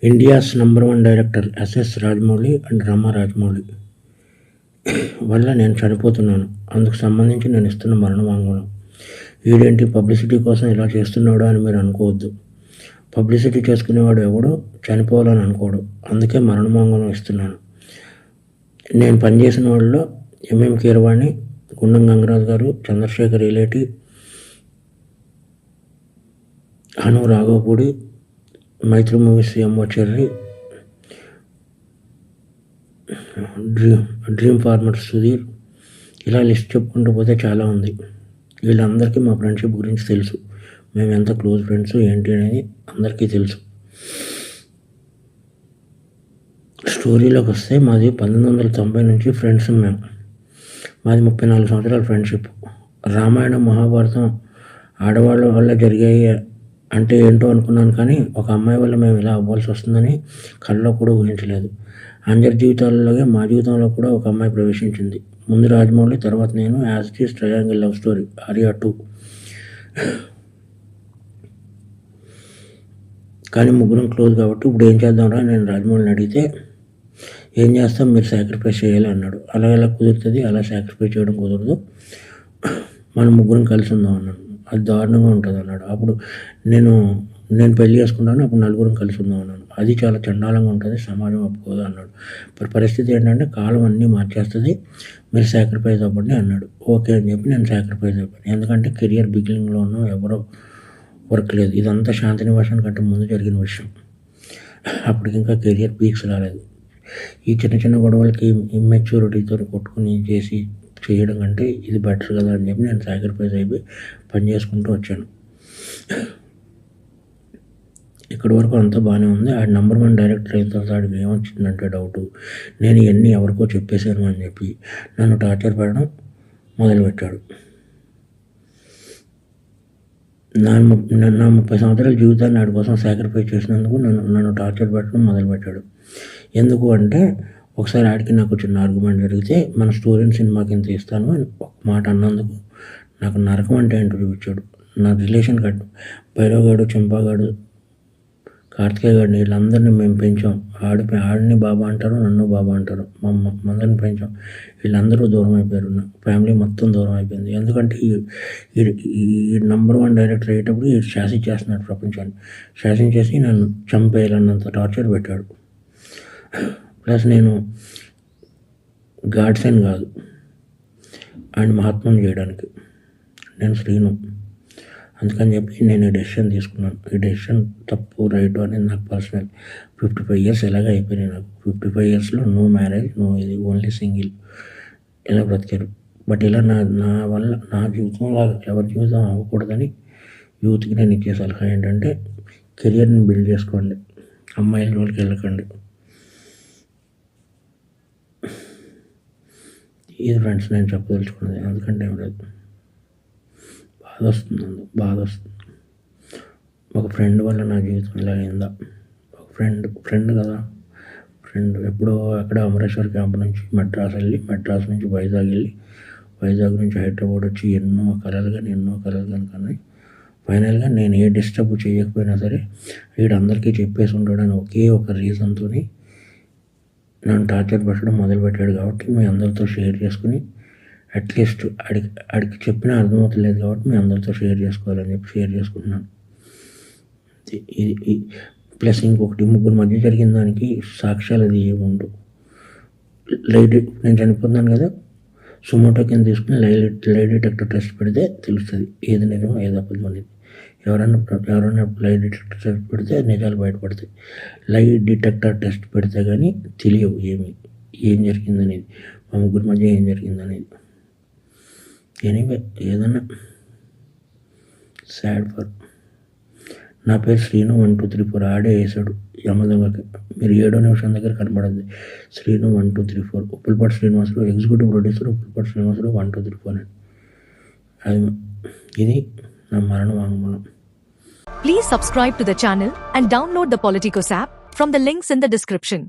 India's number 1 director SS Rajamouli and Rama Rajamouli వల్ల నేను చనిపోతున్నాను. అందుకు సంబంధించి నేను ఇస్తున్న మరణ వాంగ్మూలం. వీడేంటి పబ్లిసిటీ కోసం ఇలా చేస్తున్నాడు అని మీరు అనుకోవద్దు. పబ్లిసిటీ చేసుకునేవాడు ఎవడో చనిపోవాలని అనుకోడు. అందుకే మరణ వాంగ్మూలం ఇస్తున్నాను. నేను పనిచేసిన వాళ్ళలో ఎంఎం కీరవాణి, గుండం గంగరాజు గారు, చంద్రశేఖర్ ఇలేటి, హను రాఘవపూడి, మైత్రి మూవీస్ ఎంఓ చెర్రి, డ్రీమ్ ఫార్మర్ సుధీర్, ఇలా లిస్ట్ చెప్పుకుంటూ పోతే చాలా ఉంది. వీళ్ళందరికీ మా ఫ్రెండ్షిప్ గురించి తెలుసు. మేము ఎంత క్లోజ్ ఫ్రెండ్స్ ఏంటి అనేది అందరికీ తెలుసు. స్టోరీలోకి వస్తే మాది 1990 నుంచి ఫ్రెండ్స్ మేము. మాది 34 సంవత్సరాల ఫ్రెండ్షిప్. రామాయణం, మహాభారతం ఆడవాళ్ళ వల్ల జరిగాయి అంటే ఏంటో అనుకున్నాను, కానీ ఒక అమ్మాయి వల్ల మేము ఇలా అవ్వాల్సి వస్తుందని కళ్ళలో కూడా ఊహించలేదు. అందరి జీవితాలలోనే మా జీవితంలో కూడా ఒక అమ్మాయి ప్రవేశించింది. ముందు రాజమౌళి, తర్వాత నేను. As it is triangle love story, Arya 2. కానీ ముగ్గురం క్లోజ్ కాబట్టి ఇప్పుడు ఏం చేద్దాంరా నేను రాజమౌళిని అడిగితే, ఏం చేస్తాం, మీరు సాక్రిఫైస్ చేయాలి అన్నాడు. అలా ఎలా కుదురుతుంది, అలా సాక్రిఫైస్ చేయడం కుదరదు, మనం ముగ్గురం కలిసి ఉందాం అన్నాడు. అది దారుణంగా ఉంటుంది అన్నాడు. అప్పుడు నేను పెళ్లి చేసుకుంటాను, అప్పుడు నలుగురం కలిసి ఉందాం అన్నాను. అది చాలా చండాలంగా ఉంటుంది, సమాజం ఒప్పుకోదు అన్నాడు. మరి పరిస్థితి ఏంటంటే కాలం అన్నీ మార్చేస్తుంది, మీరు సాక్రిఫైస్ అవ్వండి అన్నాడు. ఓకే అని చెప్పి నేను సాక్రిఫైస్ అయిపోయాను. ఎందుకంటే కెరియర్ బిగినింగ్లో ఉన్నాం, ఎవరో వర్క్ లేదు. ఇదంతా శాంతినివాసన్ కంటే ముందు జరిగిన విషయం. అప్పటికి ఇంకా కెరియర్ పీక్స్ రాలేదు. ఈ చిన్న చిన్న గొడవలకి ఇమ్మెచ్యూరిటీతో కొట్టుకుని చేయడం కంటే ఇది బెటర్ కదా అని చెప్పి నేను సాక్రిఫైస్ అయిపోయి పని చేసుకుంటూ వచ్చాను. ఇక్కడి వరకు అంతా బాగానే ఉంది. ఆ నంబర్ 1 డైరెక్టర్ అయిన తర్వాత ఆడికి ఏమొచ్చిందంటే డౌటు, నేను ఇవన్నీ ఎవరికో చెప్పేశాను అని చెప్పి నన్ను టార్చర్ పెట్టడం మొదలుపెట్టాడు. నా 30 సంవత్సరాల జీవితాన్ని ఆడి కోసం సాక్రిఫైస్ చేసినందుకు నన్ను టార్చర్ పెట్టడం మొదలుపెట్టాడు. ఎందుకు అంటే, ఒకసారి ఆడికి నాకు చిన్న ఆర్గ్యుమెంట్ జరిగితే, మన స్టోరీని సినిమాకి ఇంత ఇస్తాను అని ఒక మాట అన్నందుకు నాకు నరకం అంటే ఏంటో చూపించాడు. నా రిలేషన్ భైరవగాడు, చెంపాగాడు, కార్తికేయ గాడిని, వీళ్ళందరినీ మేము పెంచాం. ఆడిని బాబా అంటారు, నన్ను బాబా అంటారు. మమ్మల్ని పెంచాం. వీళ్ళందరూ దూరం అయిపోయారు. ఫ్యామిలీ మొత్తం దూరం అయిపోయింది. ఎందుకంటే ఈ నంబర్ 1 డైరెక్టర్ అయ్యేటప్పుడు ఈ శాసించేస్తున్నాడు ప్రపంచాన్ని. శాసించేసి నన్ను చంపేయాలన్నంత టార్చర్ పెట్టాడు. ప్లస్ నేను గాడ్సన్ కాదు, అండ్ మహాత్మను చేయడానికి నేను శ్రీను. అందుకని చెప్పి నేను ఈ డెసిషన్ తీసుకున్నాను. ఈ డెసిషన్ తప్పు రైట్ అనేది నాకు పర్సనల్. 55 years ఎలాగ అయిపోయినాయి నాకు. 55 yearsలో నో మ్యారేజ్, నో ఇది, ఓన్లీ సింగిల్, ఇలా బ్రతికారు. బట్ ఇలా నా వల్ల నా జీవితంలో ఎవరి జీవితం అవ్వకూడదని యూత్కి నేను ఇచ్చే సలహా ఏంటంటే, కెరియర్ని బిల్డ్ చేసుకోండి, అమ్మాయిల జోలికి వెళ్ళకండి. ఇది ఫ్రెండ్స్ నేను చెప్పదలుచుకున్నది. ఎందుకంటే బాధ వస్తుంది. ఒక ఫ్రెండ్ వల్ల నా జీవితం ఇలా అయిందా? ఒక ఫ్రెండ్ కదా, ఫ్రెండ్ ఎప్పుడో అక్కడ అమరేశ్వర్ క్యాంప్ నుంచి మెడ్రాస్ వెళ్ళి, మెడ్రాస్ నుంచి వైజాగ్ వెళ్ళి, వైజాగ్ నుంచి హైదరాబాద్ వచ్చి ఎన్నో కలలు కానీ ఫైనల్గా నేను ఏ డిస్టర్బ్ చేయకపోయినా సరే వీడందరికీ చెప్పేసి ఉంటాడని ఒకే ఒక రీజన్తో నన్ను టార్చర్ పెట్టడం మొదలుపెట్టాడు. కాబట్టి మీ అందరితో షేర్ చేసుకుని, అట్లీస్ట్ ఆడికి చెప్పినా అర్థమవుతలేదు కాబట్టి మీ అందరితో షేర్ చేసుకోవాలని చెప్పి షేర్ చేసుకుంటున్నాను. ఇది ప్లస్ ఇంకొకటి, ముగ్గురు మధ్య జరిగిన దానికి సాక్ష్యాలు అది ఏముండవు. నేను చనిపోతున్నాను కదా, సుమోటో కింద తీసుకుని లై డిటెక్టర్ టెస్ట్ పెడితే తెలుస్తుంది ఏది నిజమో ఏది అబద్ధం అనేది. ఎవరైనా లై డిటెక్టర్ టెస్ట్ పెడితే నిజాలు బయటపడతాయి. లై డిటెక్టర్ టెస్ట్ పెడితే కానీ తెలియవు ఏం జరిగిందనేది, మా ముగ్గురు మధ్య ఏం జరిగిందనేది. ఎనీవే, ఏదన్నా సాడ్ ఫర్. నా పేరు శ్రీను 1 2 3 4 ఆడే వేసాడు యమదొంగకి. మీరు 7వ నిమిషం దగ్గర కనబడింది శ్రీను 1 2 3 4. ఉప్పులపాటి శ్రీనివాసరావు, ఎగ్జిక్యూటివ్ ప్రొడ్యూసర్ ఉప్పులపాటి శ్రీనివాసరావు 1 2 3 4 అని. ఇది నా మరణ వాంగ్మూలం. Please subscribe to the channel and download the Politicos app from the links in the description.